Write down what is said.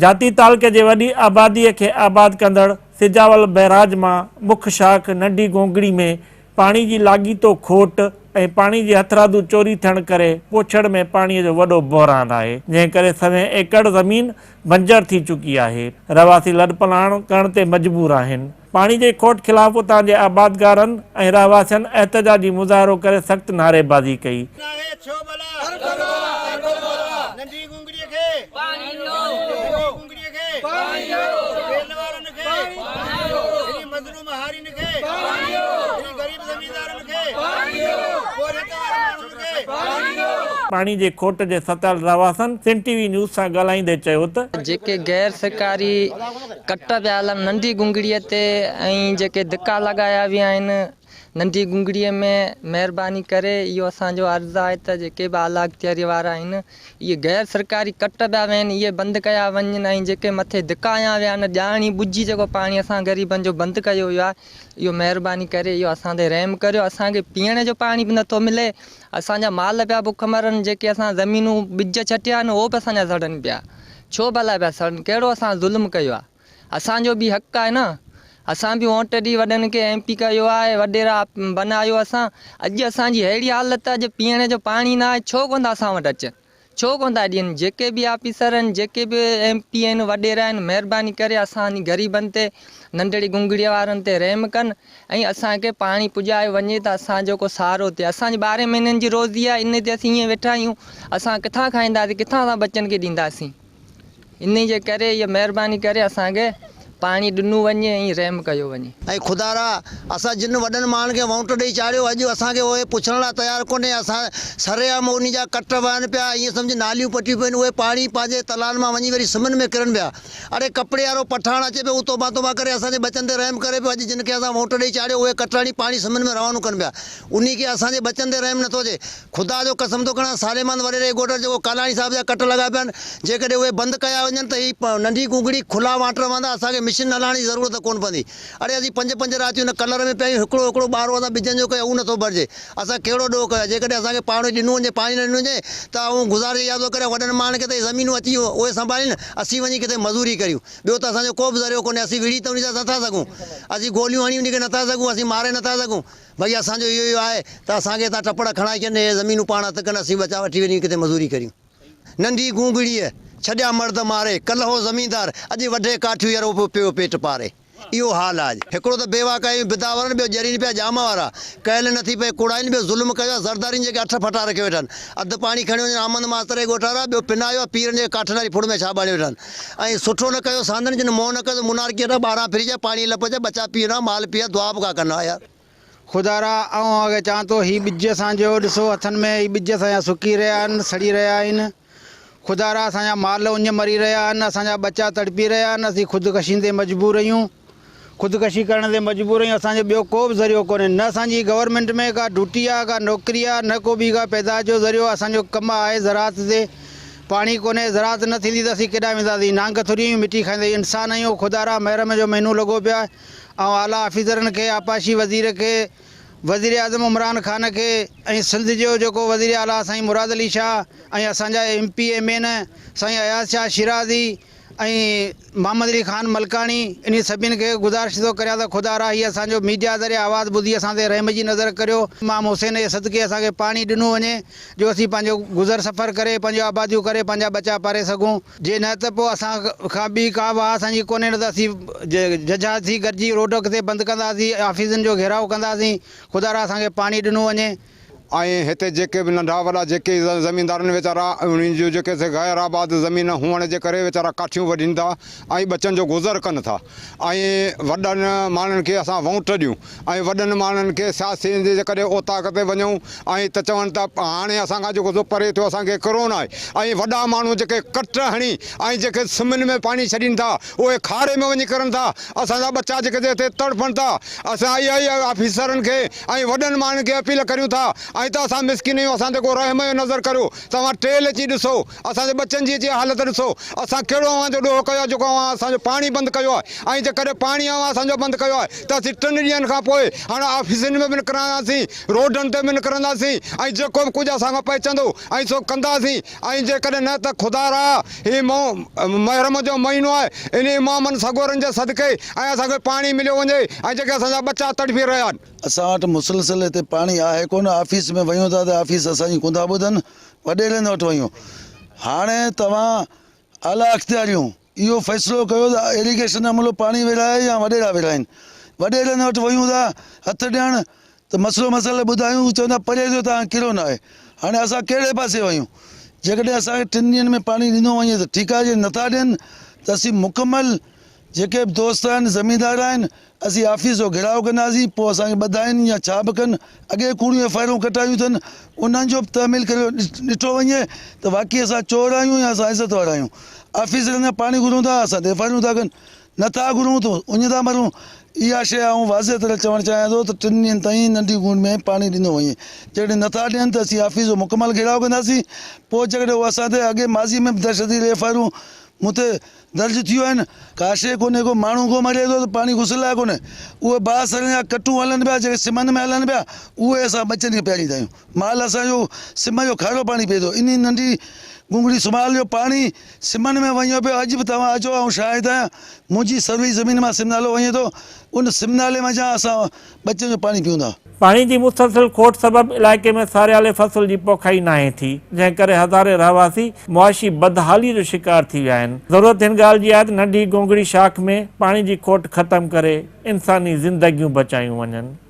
जाती तालुके जे वॾी आबादीअ खे आबाद कंदड़ सिजावल बैराज मां मुख्य शाख नंढी गोंगड़ी में पाणी जी लाॻीतो खोट ऐं पाणी जी हथरादू चोरी थियण करे पोछड़ में पाणीअ जो वॾो बहिरान आहे, जंहिं करे सवें एकड़ ज़मीन बंजर थी चुकी आहे। रहवासी लॾपलाण करण ते मजबूर आहिनि। पाणी जे खोट ख़िलाफ़ उतां जे आबादगारनि ऐं रहवासियुनि एहतजाजी मुज़ाहिरो करे सख़्त नारेबाज़ी कई। पानी जे खोट जे सतल रहवासन सिंध टीवी न्यूज़ सां ॻाल्हाईंदे चयो त जेके गैर सरकारी कट पिया हलनि नंढी गुंगड़ीअ ते ऐं जेके धिका लॻाया विया आहिनि नंढी गुंगड़ीअ में, महिरबानी करे इहो असांजो अर्ज़ु आहे त जेके बि आला अख़्तियारी वारा आहिनि इहे गैर सरकारी कट पिया विया आहिनि इहे बंदि कया वञनि ऐं जेके मथे धिका आया विया आहिनि ॼाणी बुझी जेको पाणी असां ग़रीबनि जो बंदि कयो वियो आहे इहो महिरबानी करे इहो असां ते रहम करियो। असांखे पीअण जो पाणी बि नथो मिले, असांजा माल पिया बुख मरनि, जेके असां ज़मीनूं ॿिज छटिया आहिनि उहो बि असांजा सड़नि पिया। छो भला पिया सड़नि? कहिड़ो असां ज़ुल्म कयो आहे? असांजो बि हक़ु आहे न, असां बि वोट ॾी वॾनि खे MP कयो आहे, वॾेरा बनायो असां। अॼु असांजी अहिड़ी हालत आहे जो पीअण जो पाणी न आहे, छो कोन था असां वटि अचनि, छो कोन था ॾियनि? जेके बि ऑफिसर आहिनि, जेके बि MP आहिनि, वॾेरा आहिनि, महिरबानी करे असांजी ग़रीबनि ते, नंढड़ी गुंगड़ीअ वारनि ते रहम कनि ऐं असांखे पाणी पुॼाए वञे त असांजो को सहारो थिए। असांजी 12 महीननि जी रोज़ी आहे, इन ते असीं ईअं वेठा आहियूं, असां किथां खाईंदासीं, किथां असां बच्चनि खे ॾींदासीं? इन जे करे इहा महिरबानी करे असांखे पाणी ॾिनो वञे ऐं रहम कयो वञे। ऐं खुदारा असां जिन वॾनि माण्हुनि खे वोट ॾेई चाढ़ियो, अॼु असांखे उहे पुछण लाइ तयारु कोन्हे। असां सरेआम उन जा कट वहनि पिया, ईअं सम्झि नालियूं पटियूं पियूं आहिनि, उहे पाणी पंहिंजे तलाउनि मां वञी वरी सिमनि में किरनि पिया। अड़े कपिड़े वारो पठाण अचे पियो, उतो तोबा करे असांजे बचनि ते रहम करे पियो। अॼु जिन खे असां वोट ॾेई चाढ़ियो उहे कटराणी पाणी सिमनि में रवानो कनि पिया, उन खे असांजे बचनि ते रहम नथो अचे। ख़ुदा जो कसम थो खणां, सालेमान वॾेरे ॻोठ जेको कालाणी साहिब जा कट लॻा पिया आहिनि, जेकॾहिं उहे बंदि कया वञनि त हीअ नंढी गुंगड़ी खुला वाटर रहंदा, असांखे मशीन हलाइण जी ज़रूरत कोन पवंदी। अड़े असीं 5-5 रातियूं न कलर में पिया आहियूं, हिकिड़ो ॿारो असां ॿिजनि जो कयो उहो नथो भरिजे। असां कहिड़ो ॾोह कयो? जेकॾहिं असांखे पाणी ॾिनो वञे, पाणी न ॾिनो वञे त ऐं गुज़ारिश इहा थो करे वॾनि माण्हुनि खे त ज़मीनूं अची उहे संभालिनि, असीं वञी किथे मज़ूरी करियूं। ॿियो त असांजो को बि ज़रियो कोन्हे, असीं विड़ी त उन सां नथा सघूं, असीं गोलियूं हणी उन खे नथा सघूं, असीं मारे नथा सघूं। भई असांजो इहो आहे त असांखे हितां टपड़ खणाए छॾनि, हे ज़मीनूं पाण हथ कनि, असीं बचा वठी वञी किथे मज़ूरी करियूं। नंढी गुंगड़ीअ छॾिया मर्द मारे, कल्ह हो ज़मीनदार, अॼु वॾे काठियूं यारो पियो पेट पारे। इहो हाल आहे। हिकिड़ो त बेवा कयूं बिदावरनि, ॿियो जरीनि पिया जाम वारा, कयल नथी पए कुड़ाइनि, ॿियो ज़ुल्म कयो आहे ज़रदारियुनि जेके 8 फटा रखे वेठा आहिनि। अधु पाणी खणी वञनि आमंद मास्तर जे ॻोठारा, ॿियो पिनायो आहे पीरनि जे काठनि वारी फुड़ में छा बाणे वेठा आहिनि। ऐं सुठो न कयो सांदनि, जिन मोह न कयो मुनारकी वठा, 12 फ्रिज पाणी लपजे, बचा पीअणा, माल पीआ, दुआ बि का करना यार। खुदारा आऊं अॻे चवां थो, हीउ ॿिज असांजो ॾिसो हथनि में, हीउ ॿिज असांजा सुकी रहिया आहिनि, सड़ी रहिया आहिनि। खुदारा असांजा माल उञ मरी रहिया आहिनि, असांजा बच्चा तड़पी रहिया आहिनि, असीं ख़ुदकशी ते मजबूर आहियूं, ख़ुदकशी करण ते मजबूर आहियूं। असांजो ॿियो को बि ज़रियो कोन्हे, न असांजी गवर्नमेंट में का ड्यूटी आहे, का नौकिरी आहे, न को बि का पैदाश जो ज़रियो। असांजो कमु आहे ज़रात ते, पाणी कोन्हे, ज़रात न थींदी त असीं केॾांहुं वेंदासीं? नांग थोरी आहियूं, मिटी खाईंदासीं, इंसान आहियूं। खुदारा महिरम जो महीनो लॻो पियो आहे, ऐं आला ऑफिसरनि खे, आपाशी वज़ीर खे, वज़ीर आज़म इमरान ख़ान खे, ऐं सिंध जो जेको वज़ीर आला साईं मुराद अली शाह, ऐं असांजा MP MN साईं अयाज़ शाह शिराज़ी ऐं मोहम्मद अली ख़ान मलकाणी, इन सभिनि खे गुज़ारिश थो करियां त खुदारा हीअ असांजो मीडिया ज़रिए आवाज़ु ॿुधी असां ते रहम जी नज़र करियो। इमाम हुसैन जे सदके असांखे पाणी ॾिनो वञे, जो असीं पंहिंजो गुज़र सफ़र करे, पंहिंजो आबादियूं करे, पंहिंजा बचा पारे सघूं। जे न त पोइ असां खां ॿी का वाह असांजी कोन्हे, न त असीं जजाज थी गॾिजी रोड किथे बंदि कंदासीं, ऑफिसनि जो घेराव कंदासीं। खुदारा असांखे पाणी ॾिनो वञे। ऐं हिते जेके बि नंढा वॾा जेके ज़मीनदारनि वीचारा उन्हनि जो जेके गैर आबाद ज़मीन हुअण जे करे वीचारा काठियूं वढीनि था ऐं बचनि जो गुज़र कनि था। ऐं वॾनि माण्हुनि खे असां वोट ॾियूं ऐं वॾनि माण्हुनि खे सियासी जे करे ओताक ते वञूं ऐं त चवनि था हाणे असांखां जेको परे थियो असांखे कोरोना आहे। ऐं वॾा माण्हू जेके कट हणी ऐं जेके सिमनि में पाणी छॾीनि था, उहे खारे में वञी करनि था, असांजा बच्चा जेके हिते तड़पनि था। असां इहा ऑफिसरनि खे ऐं वॾनि माण्हुनि खे अपील करियूं था ऐं त असां मिसकिन आहियूं, असां ते को रहम जो नज़र करियो। तव्हां ट्रेल अची ॾिसो, असांजे बच्चनि जी अची हालत ॾिसो, असां कहिड़ो जो ॾोह कयो आहे जेको असांजो पाणी बंदि कयो आहे। ऐं जेकॾहिं पाणी असांजो बंदि कयो आहे त असीं 3 ॾींहंनि खां पोइ हाणे ऑफिसनि में बि निकिरंदासीं, रोडनि ते बि निकिरंदासीं, ऐं जेको बि कुझु असांखां पइजंदो ऐं सो कंदासीं। ऐं जेकॾहिं न त ख़ुदा रा ही महरम जो महीनो आहे, इन इमामनि सगोरनि जे सदके ऐं असांखे पाणी मिलियो वञे ऐं जेके असांजा बच्चा तड़फी रहिया आहिनि। असां वटि मुसलसल हिते पाणी आहे कोन। ऑफिस में वयूं था त ऑफिस असांजी कुंदा ॿुधनि, वॾेरनि वटि वयूं। हाणे तव्हां आला अख़्तियारियूं इहो फ़ैसिलो कयो त इरिगेशन अमलो पाणी विरहाए या वॾेरा विरहाइनि। वॾेरनि वटि वयूं था हथु ॾियणु त मसइलो ॿुधायूं, चवंदा परे जो तव्हां किरो न आहे। हाणे असां कहिड़े पासे वयूं? जेकॾहिं असांखे 3 ॾींहंनि में पाणी ॾिनो वञे त ठीकु आहे, जे नथा ॾियनि त असीं मुकमल जेके बि दोस्त आहिनि, ज़मींदार आहिनि, असीं ऑफिस जो घिराव कंदासीं। पोइ असांखे ॿधाइनि या छा बि कनि, अॻे कूड़ियूं एफआईआरूं कटायूं अथनि, उन्हनि जो बि तहमील करे ॾिठो वञे त वाक़ई असां चोर आहियूं या असां इज़त वारा आहियूं। ऑफिस में पाणी घुरूं था, असां ते एफआईआरूं था कनि, नथा घुरूं त उञ था मरूं। इहा शइ आउं वाज़े तरह चवणु चाहियां थो त 3 ॾींहंनि ताईं नंढी गूंड में पाणी ॾिनो वञे। जेकॾहिं नथा ॾियनि त असीं ऑफिस जो मुकमल घेराव कंदासीं। पोइ जेकॾहिं उहो असां ते अॻे माज़ी में बि दहशती एफआईआरूं मूं ते दर्ज थियूं आहिनि, का शइ कोन्हे, को माण्हू को मरे थो त पाणी घुसल आहे कोन्हे, उहे बांसर जा कटूं हलनि पिया, जेके सिमन में हलनि पिया, उहे असां बचनि खे पियारींदा आहियूं। माल असांजो सिम जो खारो पाणी पीए थो। इन नंढी गुंगड़ी सुमाल जो पाणी सिमन में वञो पियो। अॼु बि तव्हां अचो, ऐं शायद आहियां मुंहिंजी सर्वी ज़मीन मां सिमनालो वञे थो, उन सिमनाले मां जा असां बचनि जो पाणी पीऊं था। पाणी जी मुसलसल खोट सबबि इलाइक़े में सारियाले फसल जी पोखाई नाहे थी, जंहिं करे हज़ारे रहवासी मुआशी बदहाली जो शिकार थी विया आहिनि। ज़रूरत हिन ॻाल्हि जी आहे त नंढी गोंगड़ी शाख में पाणी जी खोट ख़तमु करे इंसानी ज़िंदगियूं बचायूं वञनि।